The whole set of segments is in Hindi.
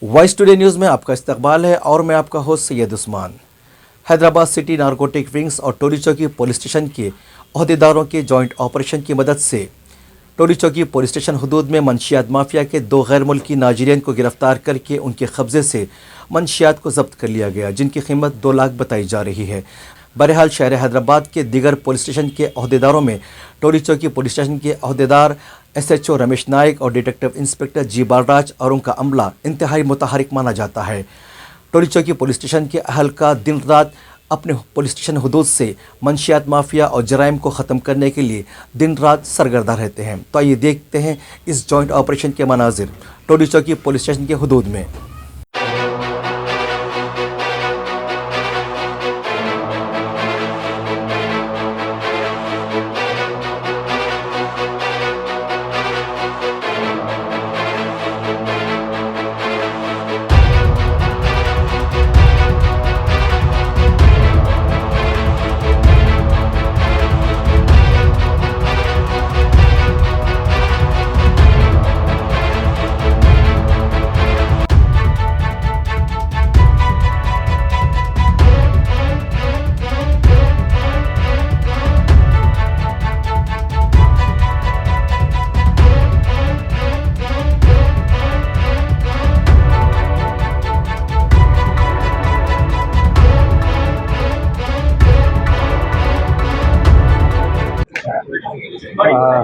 वॉइस टुडे न्यूज़ में आपका इस्तकबाल है और मैं आपका host Syed Usman. Hyderabad city narcotic wings और टोली चौकी पुलिस स्टेशन के अहदेदारों के जॉइंट ऑपरेशन की मदद से टोली चौकी पुलिस स्टेशन हदूद में मंशियात माफिया के 2 गैर मुल्की नाजरीन को गिरफ्तार करके उनके कब्जे से मंशियात को जब्त कर लिया गया, जिनकी कीमत 2 लाख बताई जा रही है। बहरहाल शहर हैदराबाद के दीगर पुलिस स्टेशन के अहदेदारों में टोली चौकी पुलिस स्टेशन के अहदेदार SHO रमेश नाइक और डिटेक्टिव इंस्पेक्टर जी बालराज और उनका अमला इंतहाई मुतहरिक माना जाता है। टोली चौकी पुलिस स्टेशन के अहलकार दिन रात अपने पुलिस स्टेशन हदूद से मंशियात माफिया और जराइम को ख़त्म करने के लिए दिन रात सरगर्दा रहते हैं। तो आइए देखते हैं इस जॉइंट ऑपरेशन के मनाजिर टोली चौकी पुलिस स्टेशन के हदूद में।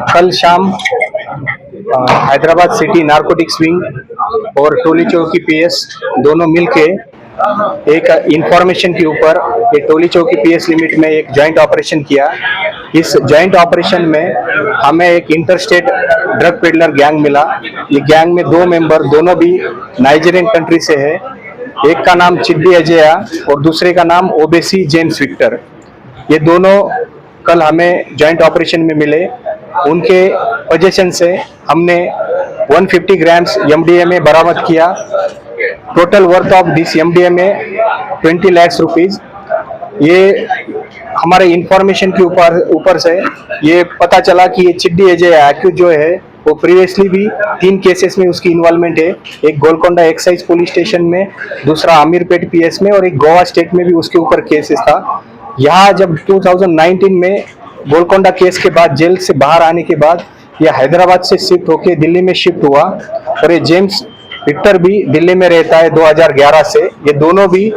कल शाम हैदराबाद सिटी नारकोटिक्स विंग और टोली चौकी PS दोनों मिलके एक इंफॉर्मेशन के ऊपर ये टोली चौकी PS लिमिट में एक जॉइंट ऑपरेशन किया। इस जॉइंट ऑपरेशन में हमें एक इंटरस्टेट ड्रग पेडलर गैंग मिला। ये गैंग में 2 मेंबर दोनों भी नाइजीरियन कंट्री से है। एक का नाम चिड्डी अजया और दूसरे का नाम ओबेसी जेम्स विक्टर। ये दोनों कल हमें जॉइंट ऑपरेशन में मिले। उनके पोजीशन से हमने 150 ग्राम्स MDMA बरामद किया। Total worth of this MDMA 20 lakh rupees. ये हमारे इंफॉर्मेशन के ऊपर से ये पता चला कि ये चिड्डी अजय एक्यूज जो है वो प्रीवियसली भी 3 केसेस में उसकी इन्वॉल्वमेंट है। एक गोलकोंडा एक्साइज पुलिस स्टेशन में, दूसरा अमीरपेट PS में और एक गोवा स्टेट में भी उसके ऊपर केसेस था। यहाँ जब 2019 में गोलकोंडा केस के बाद जेल से बाहर आने के बाद यह हैदराबाद से शिफ्ट होके दिल्ली में शिफ्ट हुआ और ये जेम्स विक्टर भी दिल्ली में रहता है 2011 से। ये दोनों भी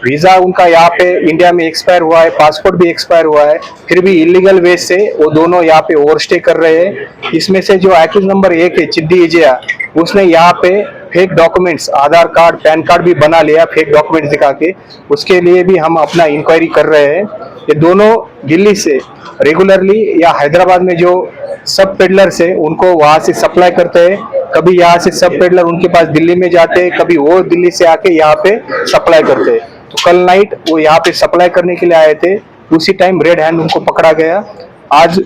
वीजा उनका यहाँ पे इंडिया में एक्सपायर हुआ है, पासपोर्ट भी एक्सपायर हुआ है, फिर भी इलीगल वे से वो दोनों यहाँ पे ओवरस्टे कर रहे हैं। इसमें से जो एक्यूज नंबर 1 है चिड्डी अजया, उसने यहाँ पे फेक डॉक्यूमेंट्स, आधार कार्ड, पैन कार्ड भी बना लिया फेक डॉक्यूमेंट्स दिखा के। उसके लिए भी हम अपना इंक्वायरी कर रहे हैं। ये दोनों दिल्ली से रेगुलरली या हैदराबाद में जो सब पेडलर्स है उनको वहां से सप्लाई करते हैं। कभी यहाँ से सब पेडलर उनके पास दिल्ली में जाते हैं, कभी वो दिल्ली से आके यहाँ पे सप्लाई करते हैं। तो कल नाइट वो यहाँ पे सप्लाई करने के लिए आए थे, उसी टाइम रेड हैंड उनको पकड़ा गया। आज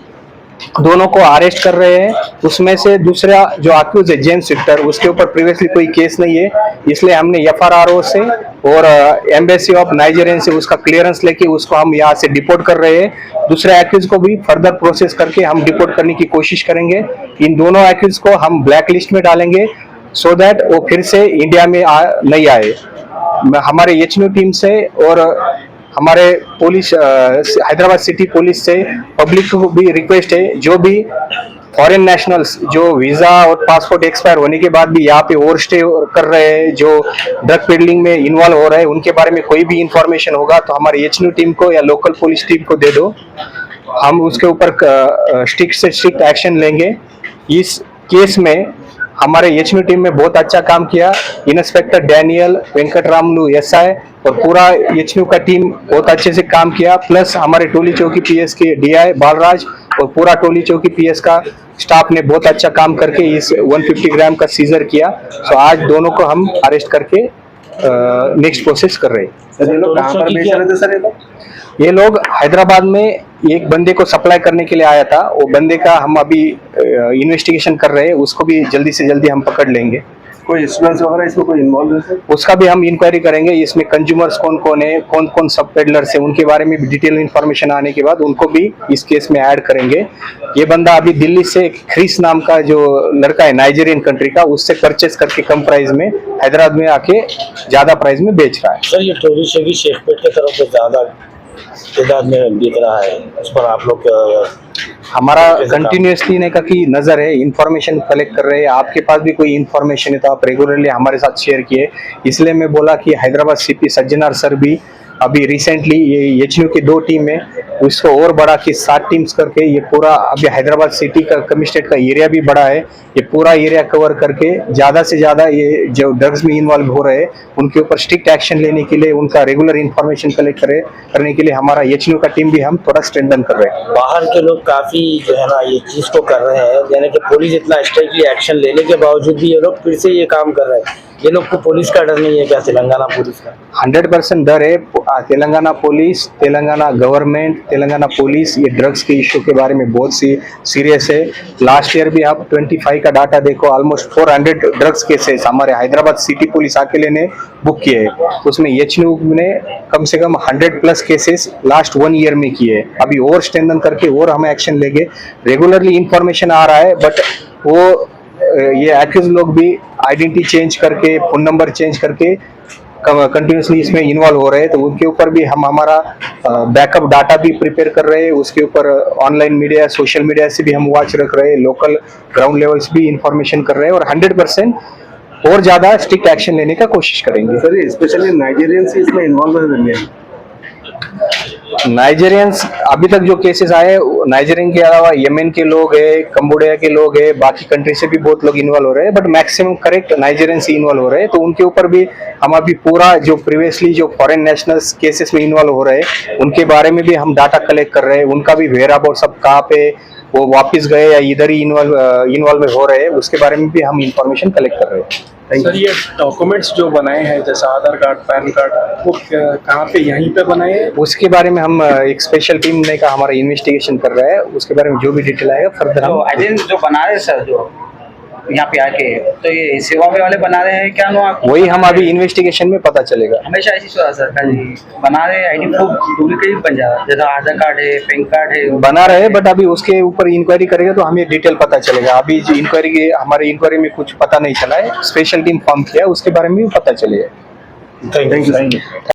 दोनों को अरेस्ट कर रहे हैं। उसमें से दूसरा जो अक्यूज है जेम्स विक्टर, उसके ऊपर प्रीवियसली कोई केस नहीं है, इसलिए हमने FRRO से और एम्बेसी ऑफ नाइजीरियन से उसका क्लियरेंस लेके उसको हम यहाँ से डिपोर्ट कर रहे हैं। दूसरे एक्यूज को भी फर्दर प्रोसेस करके हम डिपोर्ट करने की कोशिश करेंगे। इन दोनों एक्यूज को हम ब्लैक लिस्ट में डालेंगे सो दैट वो फिर से इंडिया में नहीं आए। हमारे HNO टीम से और हमारे पुलिस हैदराबाद सिटी पुलिस से पब्लिक को भी रिक्वेस्ट है, जो भी फॉरेन नेशनल्स जो वीजा और पासपोर्ट एक्सपायर होने के बाद भी यहाँ पे ओवरस्टे कर रहे हैं, जो ड्रग पेडलिंग में इन्वॉल्व हो रहे हैं, उनके बारे में कोई भी इंफॉर्मेशन होगा तो हमारे HNO टीम को या लोकल पुलिस टीम को दे दो। हम उसके ऊपर स्ट्रिक्ट से स्ट्रिक्ट एक्शन लेंगे। इस केस में हमारे HNO टीम में बहुत अच्छा काम किया। इंस्पेक्टर डैनियल, वेंकटरामलू SI और पूरा HNO का टीम बहुत अच्छे से काम किया। प्लस हमारे टोली चौकी PS के DI बालराज और पूरा टोली चौकी PS का स्टाफ ने बहुत अच्छा काम करके इस 150 ग्राम का सीजर किया। सो आज दोनों को हम अरेस्ट करके नेक्स्ट प्रोसेस कर रहे हैं। ये लोग कहाँ पर बेच रहे थे सर? ये लोग हैदराबाद में एक बंदे को सप्लाई करने के लिए आया था। वो बंदे का हम अभी इन्वेस्टिगेशन कर रहे हैं, उसको भी जल्दी से जल्दी हम पकड़ लेंगे। कोई स्टूडेंट्स वगैरह इसमें कोई इन्वॉल्व है सर? उसका भी हम इंक्वायरी करेंगे। इसमें कंज्यूमर्स कौन कौन है, कौन कौन सब पेडलर्स है, उनके बारे में भी डिटेल इन्फॉर्मेशन आने के बाद उनको भी इस केस में ऐड करेंगे। ये बंदा अभी दिल्ली से ख्रिस नाम का जो लड़का है नाइजीरियन कंट्री का, उससे परचेस करके कम प्राइस में हैदराबाद में आके ज्यादा प्राइस में बेच रहा है। सर ये टोली शगी शेखपेट की तरफ से ज्यादा तादाद में बिक रहा है, उस पर आप लोग हमारा कैसे काम? कंटिन्यूसली ने का की नजर है, इंफॉर्मेशन कलेक्ट कर रहे हैं। आपके पास भी कोई इंफॉर्मेशन है तो आप रेगुलरली हमारे साथ शेयर किए। इसलिए मैं बोला कि हैदराबाद सीपी सज्जनार सर भी अभी रिसेंटली ये एचयू की 2 टीम है, उसको और बड़ा कि 7 टीम्स करके ये पूरा अभी हैदराबाद सिटी का कमिश्नरेट का एरिया भी बड़ा है, ये पूरा एरिया कवर करके ज्यादा से ज्यादा ये जो ड्रग्स में इन्वॉल्व हो रहे हैं उनके ऊपर स्ट्रिक्ट एक्शन लेने के लिए, उनका रेगुलर इंफॉर्मेशन कलेक्ट करने के लिए हमारा एचयू का टीम भी हम थोड़ा स्ट्रेंथन कर रहे हैं। बाहर के लोग काफी जो है ना ये चीज को कर रहे हैं, यानी कि पुलिस इतना स्ट्रिक्टली एक्शन लेने के बावजूद भी ये लोग फिर से ये काम कर रहे हैं। ये लोग को पुलिस का डर नहीं है क्या, तेलंगाना पुलिस का? 100% डर है। Telangana police, Telangana government, Telangana police ये ड्रग्स के इशू के बारे में बहुत सी सीरियस है। लास्ट ईयर भी आप 25 का डाटा देखो, ऑलमोस्ट 400 ड्रग्स केसेस हमारे हैदराबाद सिटी पुलिस अकेले ने बुक किए हैं। उसमें एचयू ने कम से कम 100+ केसेस लास्ट 1 ईयर में किए हैं। अभी और स्ट्रेंथन करके और हम एक्शन लेंगे। रेगुलरली इंफॉर्मेशन आ रहा है, बट वो ये एक्यूज लोग भी आइडेंटिटी चेंज करके, फोन नंबर चेंज करके कंटिन्यूसली इसमें इन्वॉल्व हो रहे हैं। तो उनके ऊपर भी हम हमारा बैकअप डाटा भी प्रिपेयर कर रहे हैं। उसके ऊपर ऑनलाइन मीडिया, सोशल मीडिया से भी हम वॉच रख रहे हैं, लोकल ग्राउंड लेवल से भी इंफॉर्मेशन कर रहे हैं और 100% और ज्यादा स्ट्रिक्ट एक्शन लेने का कोशिश करेंगे। सर स्पेशली नाइजीरियंस इसमें इन्वॉल्व है? नाइजीरियंस अभी तक जो केसेस आए, नाइजीरियन के अलावा यमन के लोग हैं, कंबोडिया के लोग हैं, बाकी कंट्री से भी बहुत लोग इन्वॉल्व हो रहे हैं, बट मैक्सिमम करेक्ट नाइजीरियन से इन्वॉल्व हो रहे हैं। तो उनके ऊपर भी हम अभी पूरा जो प्रीवियसली जो फॉरेन नेशनल्स केसेस में इन्वॉल्व हो रहे हैं उनके बारे में भी हम डाटा कलेक्ट कर रहे हैं। उनका भी वेयर अबाउट सब कहाँ पे वो वापस गए या इधर ही इन्वॉल्व हो रहे हैं, उसके बारे में भी हम इंफॉर्मेशन कलेक्ट कर रहे हैं। सर ये डॉक्यूमेंट्स जो बनाए हैं जैसे आधार कार्ड, पैन कार्ड, वो कहाँ पे यहीं पे बनाए हैं? उसके बारे में हम एक स्पेशल टीम ने का हमारा इन्वेस्टिगेशन कर रहा है। उसके बारे में जो भी डिटेल आएगा फर्दर तो एजेंट जो बना रहे हैं सर, जो यहाँ पे आके, तो ये सेवा वाले बना रहे हैं क्या? आपको वही हम अभी इन्वेस्टिगेशन में पता चलेगा। हमेशा ऐसी सर बना रहे आईडी प्रूफ डुप्लीकेट बन जा रहा है, जैसा आधार कार्ड है, पैन कार्ड है, बना रहे, बट अभी उसके ऊपर इंक्वायरी करेगा तो हमें डिटेल पता चलेगा। अभी जो हमारी इंक्वायरी में कुछ पता नहीं चला है, स्पेशल टीम फॉर्म किया, उसके बारे में भी पता चलेगा। Thank you.